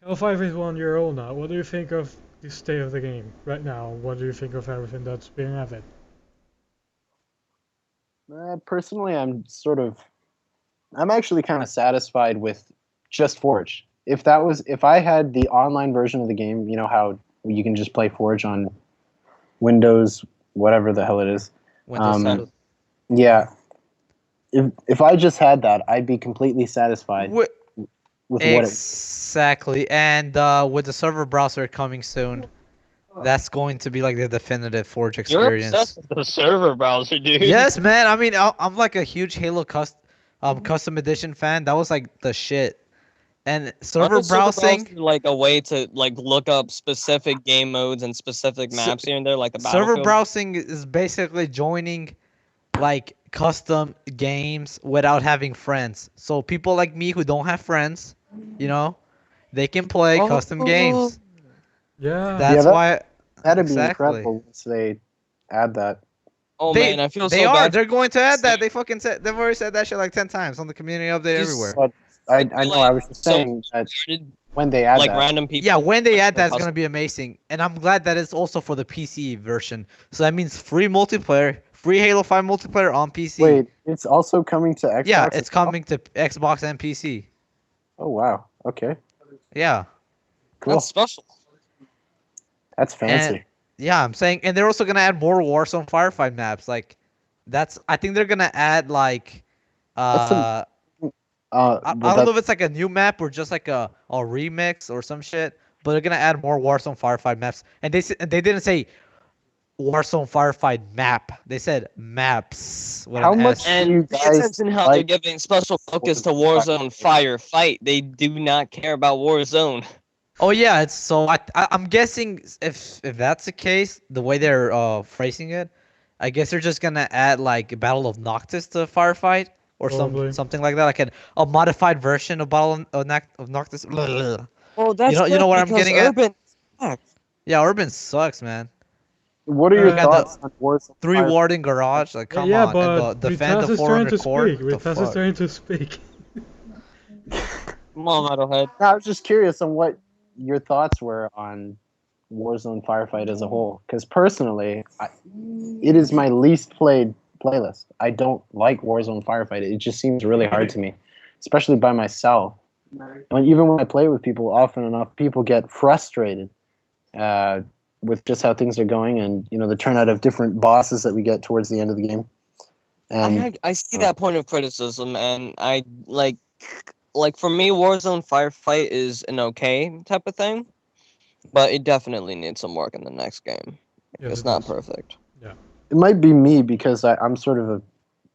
Halo 5 is 1 year old now. What do you think of the state of the game right now? What do you think of everything that's being added? Personally, I'm actually kind of satisfied with just Forge. If I had the online version of the game, you know how you can just play Forge on Windows, whatever the hell it is. Windows 10. Um, yeah. If I just had that, I'd be completely satisfied Wi- with what it. Exactly. And with the server browser coming soon, that's going to be like the definitive Forge You're experience. obsessed with the server browser, dude. Yes, man. I mean, I'm like a huge Halo custom edition fan. That was like the shit. And Aren't server the server browsing, browser like a way to like look up specific game modes and specific S- maps here and there, like the server Battlefield? browsing is basically joining like custom games without having friends. So people like me who don't have friends, you know, they can play custom Oh, Yeah. That's that- why That'd be exactly. incredible once they add that. Oh they man, I feel they so are. bad. They're going to add that. They fucking said. They've already said that shit like 10 times on the community update Just- everywhere. But I know. I was just So- saying that when they add Like that, random people. Yeah, when they add like, that's gonna be amazing, and I'm glad that it's also for the PC version. So that means free multiplayer, free Halo 5 multiplayer on PC. wait, it's also coming to Xbox. Yeah, as it's well? coming to Xbox and PC. Oh wow. Okay. Yeah, Cool. That's special. That's fancy. yeah, I'm saying, and they're also gonna add more Warzone firefight maps. Like, I think they're gonna add like, That's some- I well, don't know if it's like a new map or just like a remix or some shit, but they're gonna add more Warzone firefight maps. And they didn't say Warzone firefight map. They said maps. With How an much S. do And you pay guys attention how like they're giving special focus to Warzone Firefight. They do not care about Warzone. Oh yeah, it's so I'm guessing if that's the case, the way they're phrasing it, I guess they're just gonna add like Battle of Noctis to firefight or Probably. something like that, like a modified version of of Noctis. Well, that's You know what I'm because getting at? Urban sucks. Yeah, Urban sucks, man. What are your Uh, thoughts on Warzone? Three Fire- warding garage, like come yeah, on, but and defend Rythaze the is trying 400 to core. speak. The Rythaze is fuck? trying to speak. Come on, Metalhead. I was just curious on what your thoughts were on Warzone Firefight as a whole. Because personally, it is my least played playlist. I don't like Warzone Firefight. It just seems really hard to me, especially by myself. And even when I play with people, often enough, people get frustrated with just how things are going, and the turnout of different bosses that we get towards the end of the game. And I see that point of criticism, and I like for me, Warzone Firefight is an okay type of thing, but it definitely needs some work in the next game. Yes, It's it not does. perfect. it might be me because I'm sort of a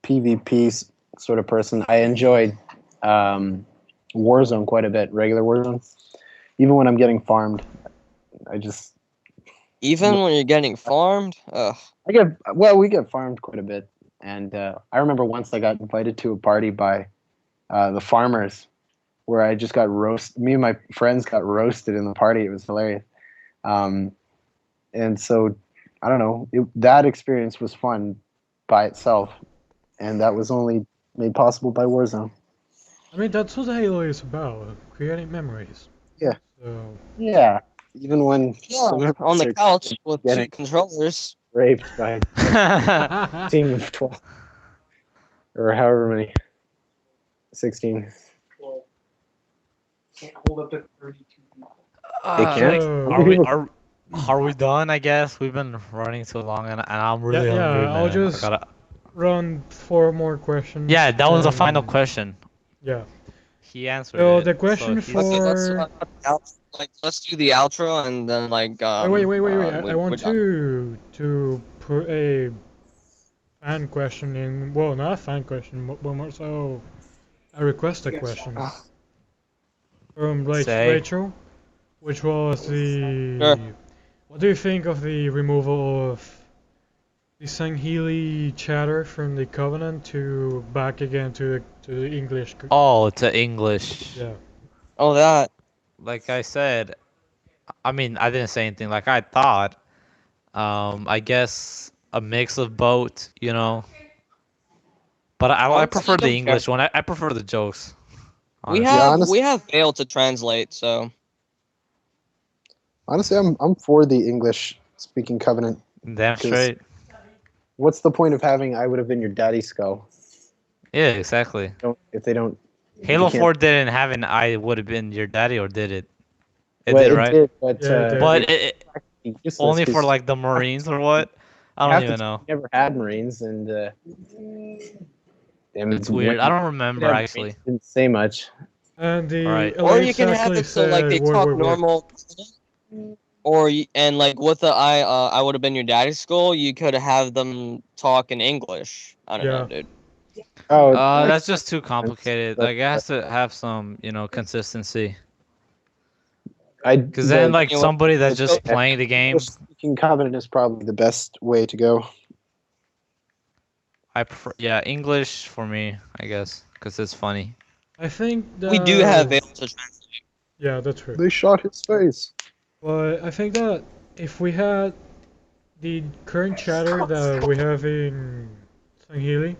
PvP sort of person. I enjoy Warzone quite a bit, regular Warzone. Even when I'm getting farmed, I just Even when you're getting farmed, ugh. we get farmed quite a bit. And I remember once I got invited to a party by the farmers, where I just got roasted. Me and my friends got roasted in the party. It was hilarious. And so I don't know. That experience was fun by itself, and that was only made possible by Warzone. I mean, that's what Halo is about, creating memories. Yeah. So, Yeah, even when Yeah, some on the are couch with two getting controllers. raped by a team of 12 or however many, 16. can't. So- Are we done? I guess we've been running too long, and I'm really Yeah, hungry, I'll man. just- run 4 more questions. Yeah, that was the and- final question. Yeah. He answered So it. the question he's- for- Let's do the outro and then wait. I want to put a fan question in. Well, not a fan question, but more so a requested question from Say. Rachel, which was the. Sure. What do you think of the removal of the Sangheili chatter from the Covenant to back again to the English? Oh, to English. Yeah. Oh, that. Like I said, I mean, I didn't say anything like I thought. I guess a mix of both, But I Honestly, prefer I the don't English care. one. I prefer the jokes. We honestly. have failed to translate, so Honestly, I'm for the English speaking Covenant. Damn 'cause- straight. What's the point of having "I would have been your daddy's skull" Yeah, exactly. if they don't? Halo can't- 4 didn't have an "I would have been your daddy," or did it? It Well, did, right? did, but Yeah, it did. But it useless only for 'cause like the Marines or what? I half don't the even time know. we never had Marines, and It's weird. I don't remember actually. Didn't say much. And the Alright. or you elites can have actually it so like they said, talk wait. normal, and like with the I would have been your daddy's school, you could have them talk in English. I don't know, dude. Oh, That's just too complicated. Like it has to have some, consistency. Because then, like You know, somebody that's just yeah. playing the game, English speaking Covenant is probably the best way to go. I prefer, yeah, English for me, I guess, because it's funny. I think that we do have failed to translate. Yeah, that's true. They shot his face. But I think that if we had the current chatter that we have in Sanghili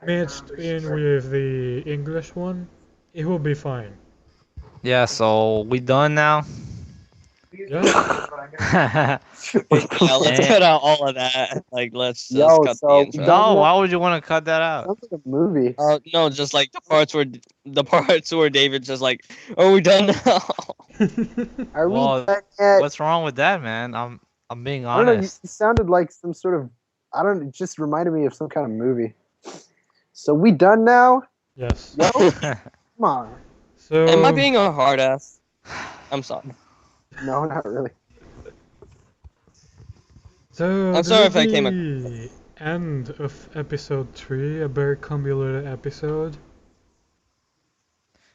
mixed in with the English one, it will be fine. Yeah, so we done now. Yeah. Yeah, let's Eh, cut out all of that. Like, let's just Yo, cut the so we intro. done no, now? why would you want to cut that out? Sounds like a movie. No, just like the parts where David's just like, "Are we done now?" Are we Well, done yet? what's wrong with that, man? I'm being I don't know. You honest. sounded like some sort of. I don't. It just reminded me of some kind of movie. So we done now? Yes. Yo, come on. So. Am I being a hard ass? I'm sorry. No, not really. So I'm sorry this if I is came the end of episode 3, a very convoluted episode.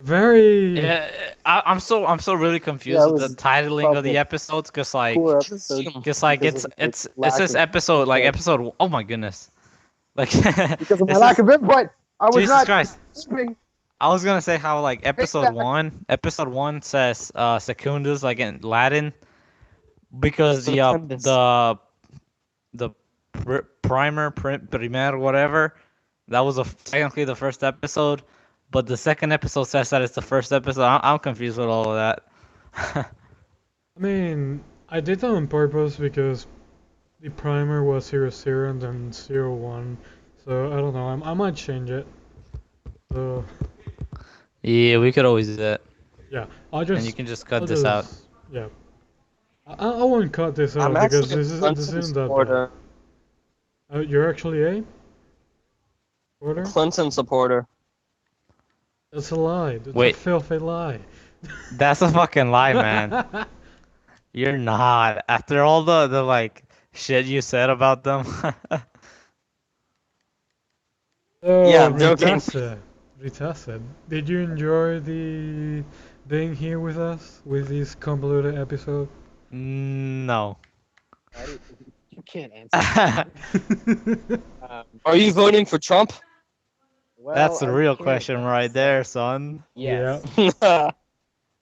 Very. Yeah, I'm so really confused Yeah, it with the was titling of probably the a episodes, cause like, poor episode. cause like because of my it lack says of episode like input. episode. Oh my goodness, like Because of my this lack is- of input. I was Jesus not Christ. sleeping. I was gonna say how like that. episode one says secundus like in Latin because Secundus. the primer whatever that was technically the first episode, but the second episode says that it's the first episode. I'm confused with all of that. I mean, I did that on purpose because the primer was 00 and then 01. So I don't know. I might change it. So Yeah, we could always do that, yeah, I'll and just. you can just I'll cut this out. just- Yeah. I won't cut this out I'm because actually a this Clemson isn't that bad. supporter. You're actually a supporter? Clemson supporter. That's a lie. That's Wait. a filthy lie. That's a fucking lie, man. You're not. After all the like shit you said about them. So, Yeah, I'm joking. Rythaze, did you enjoy the being here with us with this convoluted episode? No. You can't answer. Are you voting for Trump? Well, That's the I real can't question right there, son. Yes. Yeah.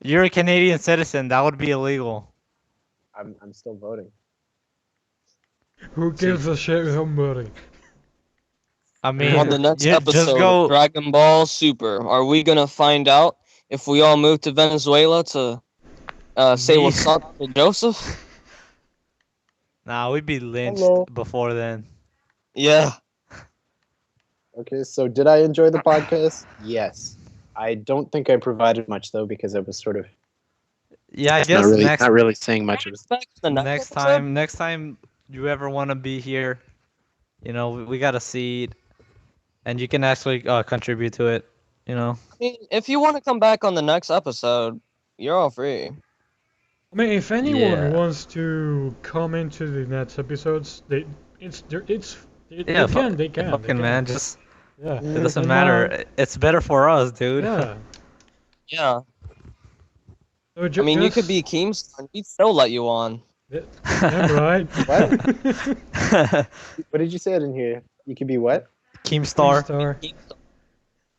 You're a Canadian citizen. That would be illegal. I'm still voting. Who gives a shit with somebody? I mean, On the next you episode just of go. Dragon Ball Super, are we gonna find out if we all move to Venezuela to say Me- what's up to Joseph? Nah, we'd be lynched Hello. before then. Yeah. Okay, so did I enjoy the podcast? Yes. I don't think I provided much though because I was sort of Yeah, I not guess really next not really saying much. It was Back to the next episode? time you ever want to be here, you know, we got a seat, and you can actually contribute to it. You know. I mean, if you want to come back on the next episode, you're all free. I mean, if anyone Yeah. wants to come into the next episodes, they Yeah, they can. Fucking man, just Yeah. it doesn't And matter. It's better for us, dude. Yeah. Yeah. So I mean, you could just- be Keemstar. We'd still let you on. Yeah, right. What did you say? I didn't hear. You could be what? Keemstar. Star.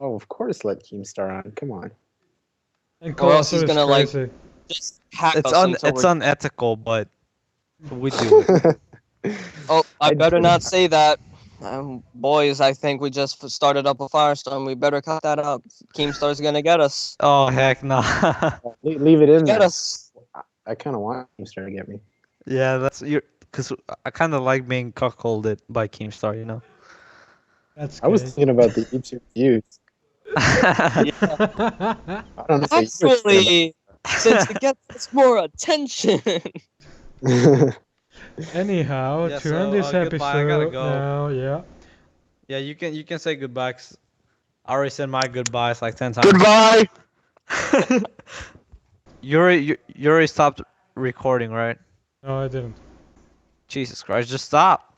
Oh, of course, let Keemstar on. Come on. And Or else Colosso he's is gonna, like, crazy. Just hack It's us until it's we're- unethical, but we do it. Oh, I I better do. not say that. Boys, I think we just started up a firestorm. We better cut that up. Keemstar's gonna get us. Oh heck no. Leave it in Get there. us. I kind of want Keemstar to get me. Yeah, that's because I kind of like being cuckolded by Keemstar, you know. That's I was gay. thinking about the YouTube views. I don't know. what you were Actually, since it gets us more attention. saying. Anyhow, Yeah, to end so, this goodbye, I gotta episode go. now, yeah. Yeah, you can say goodbye. 'Cause I already said my goodbyes like 10 times. Goodbye. You already stopped recording, right? No, I didn't. Jesus Christ, just stop.